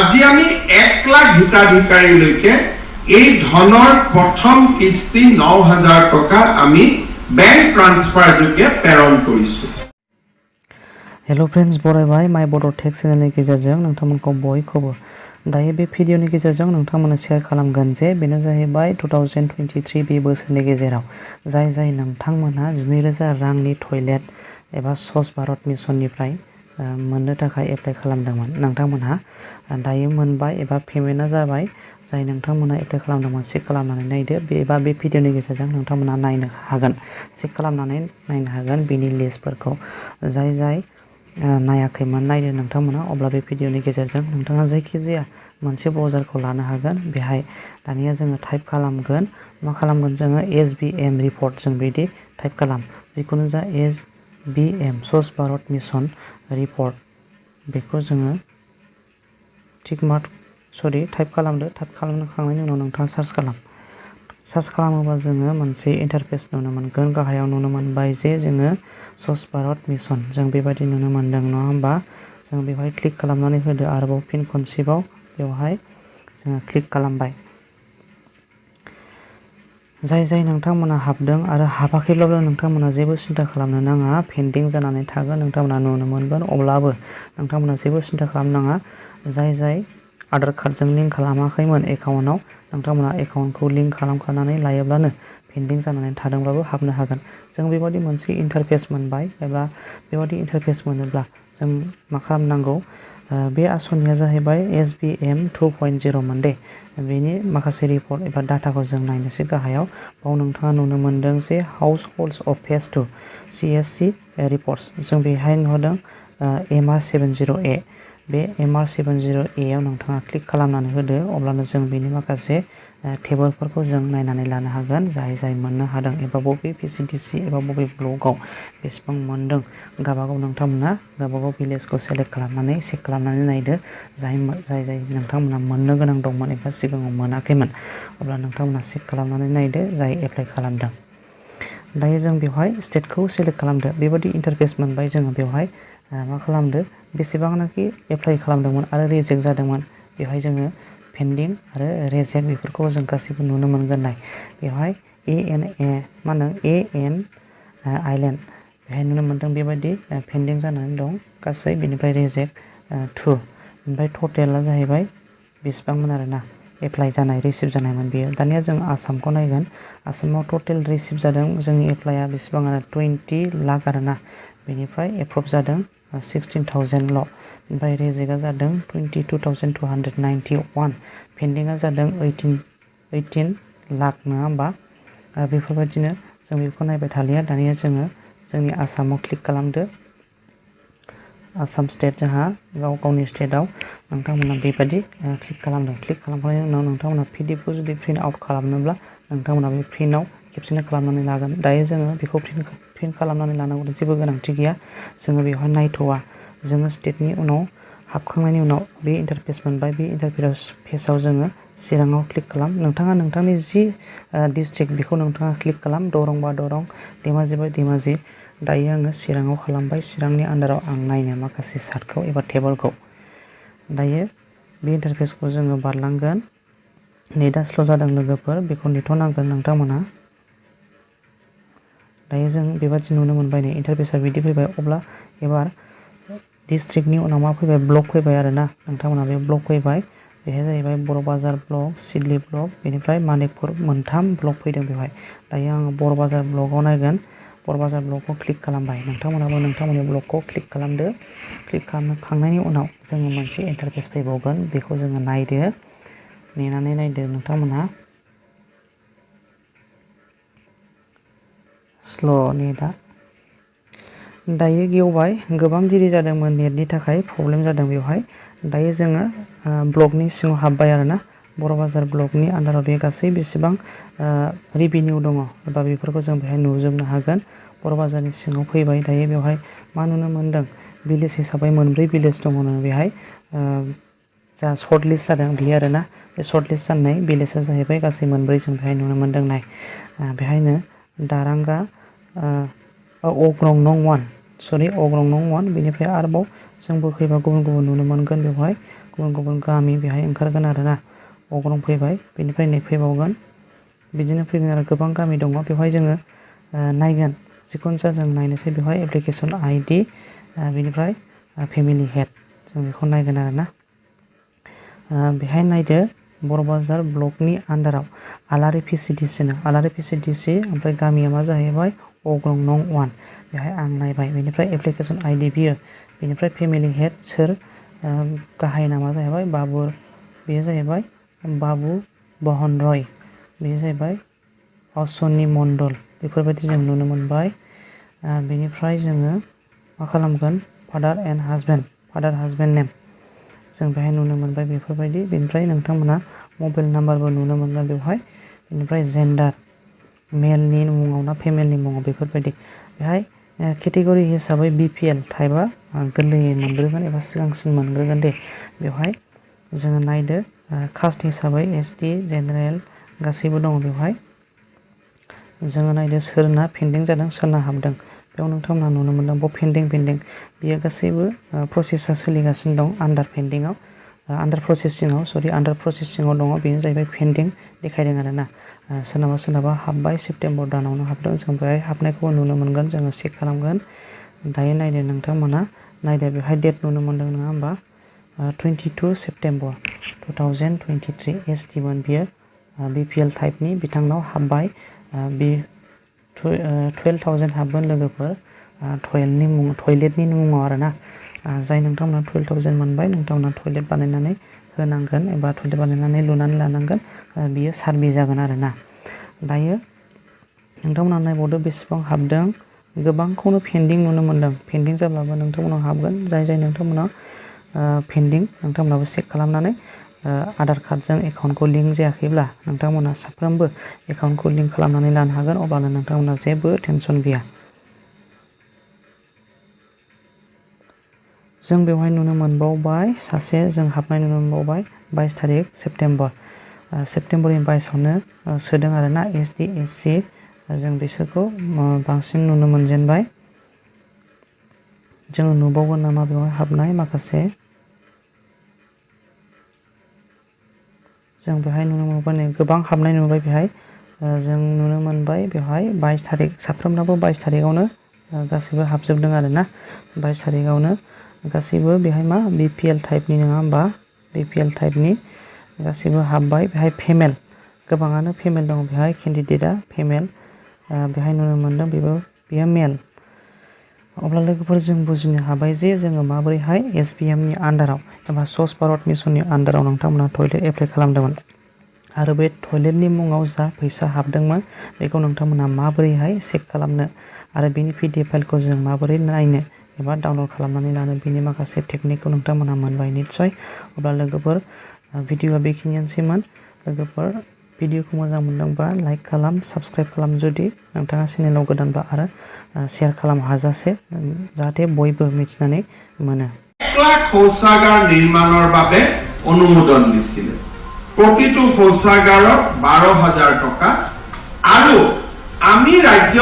আজি আমি 1 লাখ হিতাধিকাৰীলৈকে এই ধনৰ প্ৰথম কিস্তি 9000 টকা আমি বেংক ট্ৰান্সফাৰ যোগে প্ৰেৰণ কৰিছো। हेलो फ्रेंड्स बरायबाय माय बड' टेक चेनेलनि गेजेरजों नोंथांमोनखौ बयखौबो दायो बे भिडिअनि गेजेरजों नोंथांमोननो शेयार खालामगोन जे बेनो जाहैबाय 2023 बे बोसोरनि गेजेराव जाय नोंथांमोनहा 12000 रांनि टयलेट एबा स्वच्छ भारत मिशननिफ्राय मोननो थाखाय एप्लाइ खालामदोंमोन। नोंथांमोनहा दायो मोनबाय एबा पेमेन्टआ जाबाय। जाय नोंथांमोनहा एप्लाइ खालामदोंमोन चेक खालामनानै नायदो एबा बे भिडिअनि गेजेरजों नोंथांमोनहा नायनो हागोन, चेक खालामनानै नायनो हागोन बेनि लिस्टफोरखौ। जाय नायाखैमोन नायदो नोंथांमोना, अब्ला बे भिडिअनि गेजेरजों नोंथाङा जायखिजाया मोनसे ब्राउजारखौ लानो हागोन। बेहाय दानिया जोङो टाइप खालामगोन, मा खालामगोन जोङो SBM रिपर्ट, जों बिदि टाइप खालाम, जिखुनु जा SBM स्वच्छ भारत मिशन रिपर्ट, बेखौ जोङो टाइप खालामदो। टाइप खालामखांनायनि उनाव नोंथाङा सार्च खालामोबा जोङो मोनसे इन्टारफेस नुनो मोनगोन। गाहायाव नुनो मोनबाय जे जोङो स्वच्छ भारत मिशन, जों बेबायदि नुनो मोनदों नङा होमबा। जों बेवहाय क्लिक खालामनानै होदो, आरोबाव फिन खनसेबाव बेवहाय जोङो क्लिक खालामबाय। जाय नोंथांमोना हाबदों आरो हाबाखैब्लाबो नोंथांमोना जेबो सिन्था खालामनो नाङा, पेन्डिं जानानै थागोन, नोंथांमोना नुनो मोनगोन। अब्लाबो नोंथांमोना जेबो सिन्था खालामनाङा। जाय आधार कार्डजों लिंक खालामाखैमोन एकाउन्टआव, नोंथांमोना एकाउन्टखौ लिंक खालामखानानै लायोब्लानो पेन्डिं जानानै थादोंब्लाबो हाबनो हागोन। जों बेबायदि मोनसे इन्टारफेस मोनबाय, एबा बेबायदि इन्टारफेस मोनोब्ला जों मा खालामनांगौ, बे आसनिया जाहैबाय SBM 2.0 मोन दे। बेनि माखासे रिपर्ट एबा डाटाखौ जों नायनोसै गाहायाव। बाव नोंथाङा नुनो मोनदों जे हाउस हल्ड्स अफ फेज 2 CSC रिपर्ट्स, जों बेहाय नुदों MR70A। बे MR70A आव नोंथाङा क्लिक खालामनानै होदो, अब्लानो जों बेनि माखासे टेबोलफोरखौ जों नायनानै लानो हागोन। जाय मोननो हादों एबा बबे PCDC एबा बबे ब्लकआव बेसेबां मोनदों, गावबागाव नोंथांमोना गावबागाव भिलेजखौ सेलेक्ट खालामनानै चेक खालामनानै नायदो। जाय नोंथांमोना मोननो गोनां दंमोन एबा सिगाङाव मोनाखैमोन, अब्ला नोंथांमोना चेक खालामनानै नायदो जाय एप्लाइ खालामदों। दायो जों बेवहाय स्टेटखौ सेलेक्ट खालामदो। बेबायदि इन्टारफेस मोनबाय जोङो। बेवहाय मा खालामदो, बेसेबांनाखि एप्लाइ खालामदोंमोन आरो रिजेक्ट जादोंमोन, बेवहाय जोङो पेन्डिं आरो रिजेक्ट बेफोरखौ जों गासैबो नुनो मोनगोन। नाय बेवहाय AN आइलेण्ड बेहाय नुनो मोनदों बेबायदि पेन्डिं जानानै दं गासै। बेनिफ्राय रिजेक्ट 2, ओमफ्राय टटेला जाहैबाय बेसेबांमोन आरोना एप्लाइ जानाय, रिसिभ जानायमोन बेयो। दानिया जों आसामखौ नायगोन। आसामाव टटेल रिसिभ जादों जोंनि एप्लाइआ बेसेबां आरो 20 लाख आरोना। बेनिफ्राय एप्रुभ जादों 16,000ल'। ओमफ्राय रिजेक्टआ जादों 22,291। पेन्डिंआ जादों 18 लाख, नङा होमबा। बेफोरबायदिनो जों बेखौ नायबाय थालिया। दानिया जोङो जोंनि आसामाव क्लिक खालामदो। आसाम स्टेट, जोंहा गावनि स्टेटआव नोंथांमोना बेबायदि क्लिक खालामदों। क्लिक खालामखांनायनि उनाव नोंथांमोना PDFखौ जुदि प्रिन्ट आउट खालामनोब्ला नोंथांमोना बे प्रिन्टआव खेबसेनो खालामनानै लागोन। दायो जोङो बेखौ प्रिन्ट खालामनानै लानांगौनि जेबो गोनांथि गैया। जोङो बेवहाय नायथ'वा, जोङो स्टेटनि उनाव हाबखांनायनि उनाव बे इन्टारफेस मोनबाय। बे इन्टारफेसाव जोङो चिराङाव क्लिक खालाम। नोंथाङा नोंथांनि जि डिस्ट्रिक्ट बेखौ नोंथाङा क्लिक खालाम। दरं बा दरं, धेमाजि बा धेमाजि। दायो आङो चिराङाव खालामबाय। चिरांनि आन्दाराव आं नायनो माखासे चार्टखौ एबा टेबोलखौ। दायो बे इन्टारफेसखौ जोङो बारलांगोन। नेटआ स्ल' जादों लोगोफोर, बेखौ नेथ'नांगोन नोंथांमोना। दायो जों बेबादि नुनो मोनबाय। नै इन्टारफेसआ बिदि फैबाय। अब्ला एबार डिस्ट्रिक्टनि उनाव मा फैबाय, ब्लक फैबाय आरोना। नोंथांमोना बे ब्लक फैबाय। बेहाय जाहैबाय बर' बाजार ब्लक, सिडली ब्लक, बेनिफ्राय मानिकपुर, मोनथाम ब्लक फैदों बेवहाय। दायो आङो बर' बाजार ब्लकआव नायगोन। बर' बाजार ब्लकखौ क्लिक खालामबाय। नोंथांमोनाबो नोंथांमोननि ब्लकखौ क्लिक खालामदो। क्लिक खालामखांनायनि उनाव जोङो मोनसे इन्टारफेस फैबावगोन, बेखौ जोङो नायदो, नेनानै नायदो नोंथांमोनहा। स्ल' नेटआ दायो गेवबाय। गोबां दिरि जादोंमोन, नेटनि थाखाय प्रब्लेम जादों बेवहाय। दायो जोङो ब्लकनि सिङाव हाबबाय आरोना। बर' बाजार ब्लकनि आन्दाराव बे गासै बेसेबां रेभिनिउ दङ एबा बेफोरखौ जों बेहाय नुजोबनो हागोन। बर' बाजारनि सिङाव फैबाय। दायो बेवहाय मा नुनो मोनदों, भिलेज हिसाबै 4 भिलेज दङ बेहाय। जा सर्ट लिस्ट जादों बेयो आरोना। बे सर्ट लिस्ट जानाय भिलेजआ जाहैबाय गासै 4 जों बेहाय नुनो मोनदों। नाय बेहायनो दारांगा, अग्रं नं 1, बेनिफ्राय आरोबाव जों बोखैबा गुबुन नुनो मोनगोन बेवहाय। गुबुन गुबुन गामि बेहाय ओंखारगोन आरोना अग्रं फैबाय बेनिफ्राय नै फैबावगोन बिदिनो फैगोन आरो गोबां गामि दङ बेवहाय जोङो नायगोन जिखुनु जा जों नायनोसै बेवहाय एप्लिकेसन आइडि बेनिफ्राय फेमिलि हेड जों बेखौ नायगोन आरोना बेहाय नायदो बर' बाजार ब्लकनि आन्दाराव आलारि पिसिडिसि नो आलारि पिसिडिसि ओमफ्राय गामिया मा जाहैबाय अग्रं नं 1 बेहाय आं नायबाय बेनिफ्राय एप्लिकेसन आइडि बियो बेनिफ्राय फेमिलि हेड सोर गाहाय नामा जाहैबाय बाबुर बेयो जाहैबाय बाबु बहन रय बेयो जाहैबाय असनि मण्डल बेफोरबायदि जों नुनो मोनबाय बेनिफ्राय जोङो मा खालामगोन फादार एन्ड हासबेन्ड नेम जों बेहाय नुनो मोनबाय बेफोरबायदि बेनिफ्राय नोंथांमोना मबाइल नाम्बारबो नुनो मोनगोन बेवहाय बेनिफ्राय जेन्डार मेलनि मुङाव ना फेमेलनि मुङाव बेफोरबायदि बेहाय केटेगरि हिसाबै बिपिएल टाइपआ गोरलैयै मोनग्रोगोन एबा सिगांसिन मोनग्रोगोन दे बेवहाय जोङो नायदो कास्ट हिसाबै एसटि जेनेरेल गासैबो दङ बेवहाय जोङो नायदो सोरना पेन्डिं जादों सोरना हाबदों बेयाव नोंथांमोना नुनो मोनदों बेयाव पेन्डिं बियो गासैबो प्रसेसा सोलिगासिनो दं आन्डार प्रसेसिङाव दङ बेनो जाहैबाय पेन्डिं देखायदों आरोना सोरनाबा हाबबाय सेप्तेम्बर दानावनो हाबदों जों बेहाय हाबनायखौ नुनो मोनगोन जोङो चेक खालामगोन दायो नायदो नोंथांमोना नायदो बेहाय डेट नुनो मोनदों नङा होमबा 22 सेप्तेम्बर 2023 एसटि मोन बियो बिपिएल टाइपनि बिथांनाव हाबबाय बे 12,000 हाबगोन लोगोफोर टयलेटनि मुङाव आरोना जाय नोंथांमोना 12,000 मोनबाय नोंथांमोना टयलेट बानायनानै होनांगोन एबा टयलेट बानायनानै लुनानै लानांगोन बियो सारभे जागोन आरोना दायो नोंथांमोना नायबावदो बेसेबां हाबदों गोबांखौनो पेन्डिं नुनो मोनदों पेन्डिं जाब्लाबो नोंथांमोनाव हाबगोन जाय नोंथांमोना पेन्डिं नोंथांमोनाबो चेक खालामनानै आधार कार्डजों एकाउन्टखौ लिंक जायाखैब्ला नोंथांमोना साफ्रोमबो एकाउन्टखौ लिंक खालामनानै लानो हागोन अब्लानो नोंथांमोना जेबो टेनसन गैया जों बेवहाय नुनो मोनबावबाय सासे जों हाबनाय नुनो मोनबावबाय 22 तारिख सेप्तेम्बरनि 22आवनो सोदों आरोना एसडि एससि जों बिसोरखौ बांसिन नुनो मोनजेनबाय जोङो नुबावगोन नामा बेवहाय हाबनाय माखासे जों बेहाय नुनो मोनबाय गोबां हाबनाय नुबाय बेहाय जों नुनो मोनबाय बेवहाय 22 तारिख साफ्रोमनाबो 22 तारिखआवनो गासैबो हाबजोबदों आरोना 22 तारिखआवनो गासैबो बेहाय मा बिपिएल टाइपनि नङा होमबा बिपिएल टाइपनि गासैबो हाबबाय बेहाय फेमेल गोबाङानो फेमेल दङ बेहाय केन्डिडेटआ फेमेल बेहाय नुनो मोनदों बेयो मेल अब्ला लोगोफोर जों बुजिनो हाबाय जे जोङो माबोरैहाय एसबीएमनि आन्दाराव एबा स्वच्छ भारत मिशननि आन्दाराव नोंथांमोना टयलेट एप्लाइ खालामदोंमोन आरो बे टयलेटनि मुङाव जा फैसा हाबदोंमोन बेखौ नोंथांमोना माबोरैहाय चेक खालामनो आरो बेनि पिडिएफ फाइलखौ जों माबोरै नायनो एबा डाउनलड खालामनानै लानो बेनि माखासे टेकनिकखौ नोंथांमोना मोनबाय निस्सय अब्ला लोगोफोर भिडिअआ बेखिनियानोसैमोन लोगोफोर भिडिअखौ मोजां मोनदोंबा लाइक खालाम साबस्क्राइब खालाम जुदि नोंथाङा चेनेलाव गोदानबा आरो शेयार खालाम हाजासे जाहाथे बयबो मिथिनानै मोनो 1 লাখ শৌচাগাৰ নিৰ্মাণৰ বাবে অনুমোদন দিছিল প্ৰতিটো শৌচাগাৰত 12,000 টকা আৰু আমি ৰাজ্য